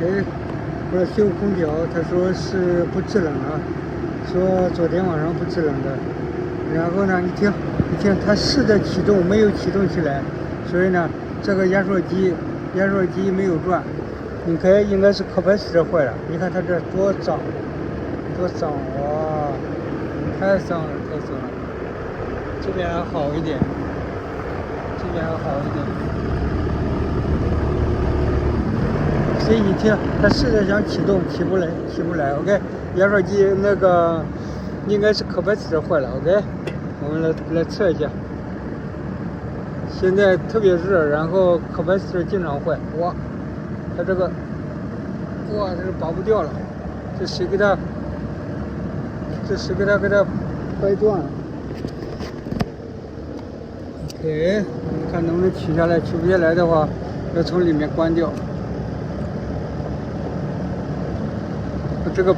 给我说修空调，他说是不制冷了，说昨天晚上不制冷的。然后呢，一听，它试着启动没有启动起来，所以呢，这个压缩机没有转，应该是capacitor坏了。你看它这多脏，哇，太脏了。这边还好一点，所以你听，它试着想启动，起不来。OK， 压缩机那个应该是capacitor坏了。OK， 我们来测一下。现在特别热，然后capacitor经常坏。哇，它这个，哇，这是拔不掉了。这谁给它掰断了？OK， 看能不能取下来，取不下来的话，要从里面关掉。这个，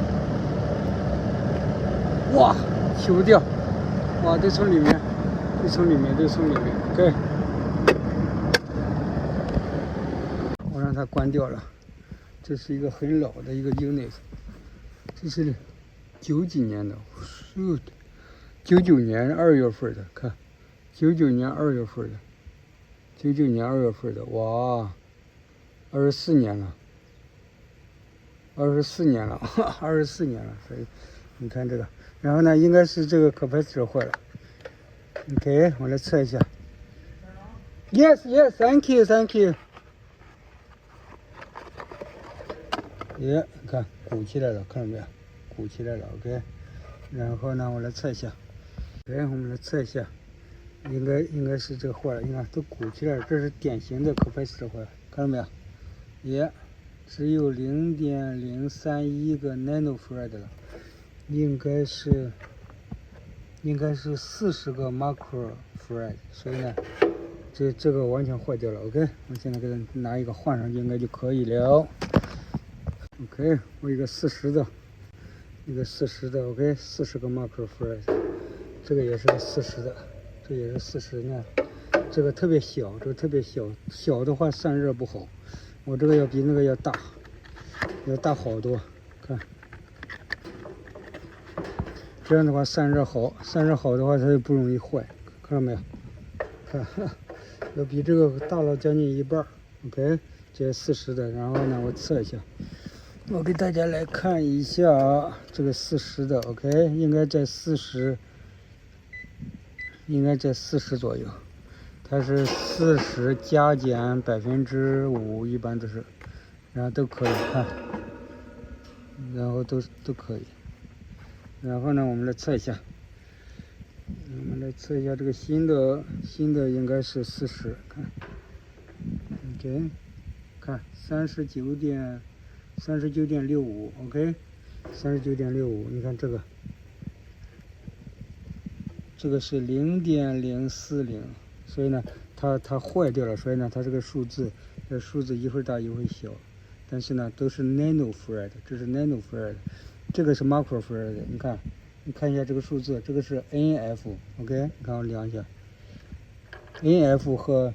哇，取不掉，哇，得从里面。OK， 我让它关掉了。这是一个很老的一个 unit， 这是90几年的，99年2月份的，看。99年2月份的，哇，24年了，所以你看这个，然后呢，应该是这个capacitor坏了。OK， 我来测一下。Yes, thank you。你看鼓起来了，看到没有？鼓起来了 ，OK。然后呢，我来测一下。我们来测一下。应该是这个坏了，你看都鼓起来了，这是典型的capacitor坏了，看到没有？只有0.031个 nanofarad 了，应该是40个 microfarad， 所以呢，这个完全坏掉了。OK， 我现在给它拿一个换上去，应该就可以了。OK， 我一个40的，OK， 40个 microfarad， 这个也是个40的。这也是40呢，这个特别小，小的话散热不好。我这个要比那个要大好多。看，这样的话散热好的话它就不容易坏，看到没有？看，要比这个大了将近一半。OK， 这是40的，然后呢，我测一下，我给大家来看一下这个40的。OK， 应该在40左右，它是40加减5%，一般都是，然后都可以看，然后都可以。然后呢，我们来测一下，这个新的应该是40，看，OK， 看39.65 ，OK， 39.65，你看这个是0.040，所以呢，它坏掉了，所以呢，它这个数字一会儿大一会儿小，但是呢，都是 nanofarad， 这是 nanofarad， 这个是 microfarad， 你看一下这个数字，这个是 NF，OK， 你看我量一下 ，NF 和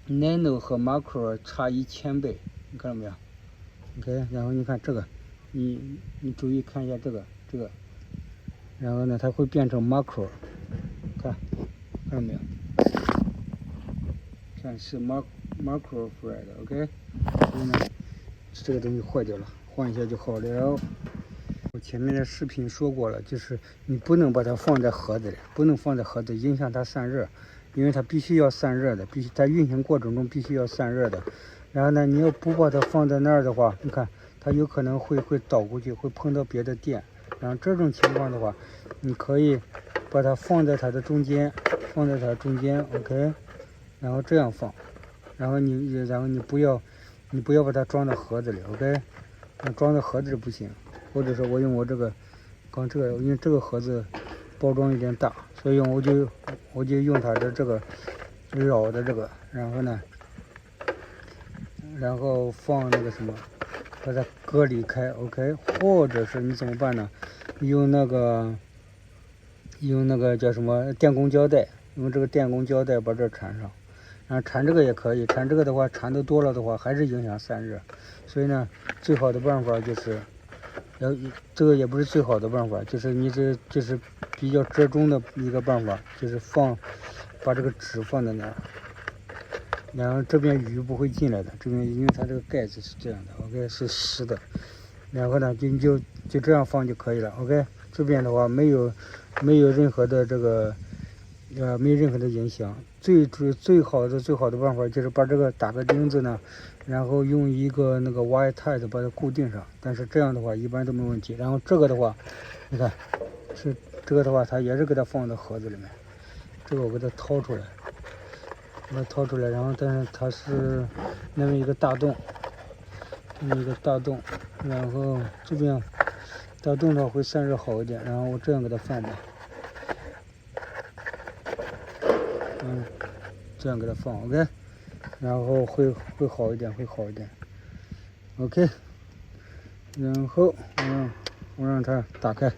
nano 和 micro 差1000倍，你看到没有 ？OK， 然后你看这个，你注意看一下这个。然后呢，它会变成 macro， 看到没有？看是 macrofarad，OK， 所以呢，这个东西坏掉了，换一下就好了。我前面的视频说过了，就是你不能把它放在盒子里，影响它散热，因为它必须要散热的，在运行过程中必须要散热的。然后呢，你要不把它放在那儿的话，你看它有可能会倒过去，会碰到别的电。然后这种情况的话，你可以把它放在它的中间，OK， 然后这样放，然后你不要把它装到盒子里 ，OK， 装到盒子里不行，或者说我用我这个，因为这个盒子包装有点大，所以我就用它的这个绕的这个，然后呢，放那个什么。把它隔离开 ，OK， 或者是你怎么办呢？用那个叫什么电工胶带，用这个电工胶带把这缠上，然后缠这个也可以，缠这个的话缠的多了的话还是影响散热，所以呢，最好的办法就是，这个也不是最好的办法，就是你就是比较折中的一个办法，就是把这个纸放在那儿，然后这边雨不会进来的，这边因为它这个盖子是这样的 ，OK 是湿的，然后呢你就这样放就可以了 ，OK 这边的话没有任何的这个。没有任何的影响。最好的办法就是把这个打个钉子呢，然后用一个那个 wire tie 把它固定上。但是这样的话一般都没问题。然后这个的话，你看，这个的话，它也是给它放到盒子里面。这个我给它掏出来，然后但是它是那么一个大洞，然后这边大洞的话会散热好一点。然后我这样给它放吧。这样给它放 ，OK， 然后会好一点，OK， 然后我让它打开，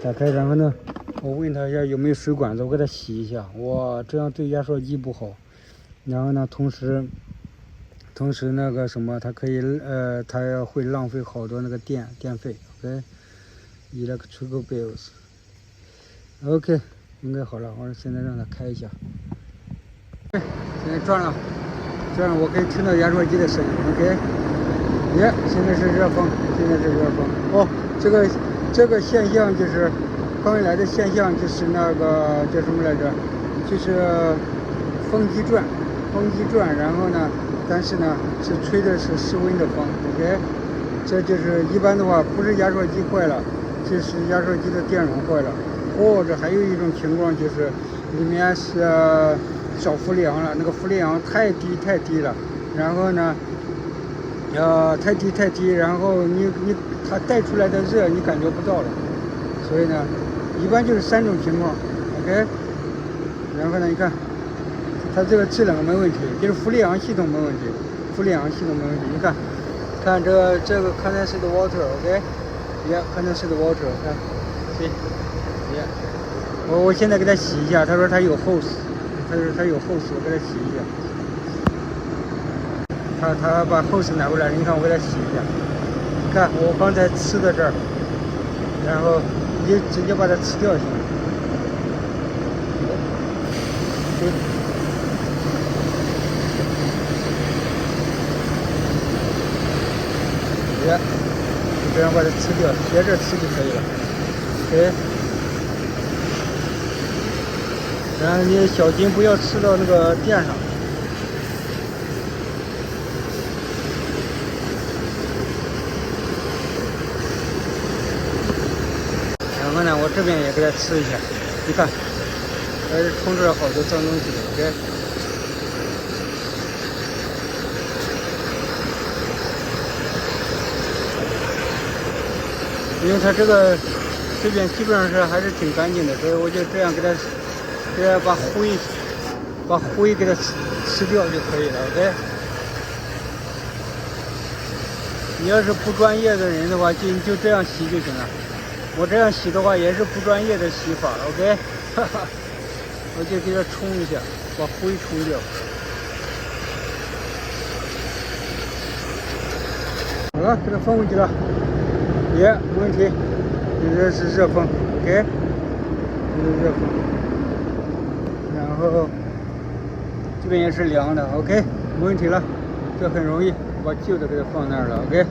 然后呢，我问他一下有没有水管子，我给它洗一下，哇，这样对压缩机不好。然后呢，同时那个什么，它可以它会浪费好多那个电费 ，OK，electrical bills，OK， 应该好了，我现在让它开一下。现在转了，这样我可以听到压缩机的声音 ，OK。现在是热风，哦，这个现象就是刚来的现象，就是那个叫什么来着？就是风机转，然后呢，但是呢是吹的是室温的风 ，OK。这就是一般的话，不是压缩机坏了，就是压缩机的电容坏了，或者还有一种情况就是里面是。少氟利昂了，那个氟利昂太低了，然后呢，太低，然后它带出来的热你感觉不到了，所以呢，一般就是3种情况 ，OK， 然后呢，你看，它这个制冷没问题，就是氟利昂系统没问题，你看这个condensed water，OK，condensed water， 看，对，我现在给它洗一下，他说它有 hose。它有 hose， 我给它洗一下。他把 hose 拿过来，你看我给它洗一下。你看我刚才呲到这儿，然后你直接把它呲掉行了。就这样把它呲掉，斜着呲就可以了。OK。然后你小心不要吃到那个垫上。然后呢，我这边也给它吃一下，你看，还是冲出来好多脏东西的 ，OK。因为它这边基本上还是挺干净的，所以我就这样给它把灰给它吃掉就可以了 ，OK。你要是不专业的人的话，就这样洗就行了。我这样洗的话也是不专业的洗法 ，OK。我就给它冲一下，把灰冲掉。好了，给它放回去了，没问题。这是热风 ，OK， 这是热风。然后这边也是凉的 ，OK， 没问题了，这很容易，把旧的给它放那儿了 ，OK。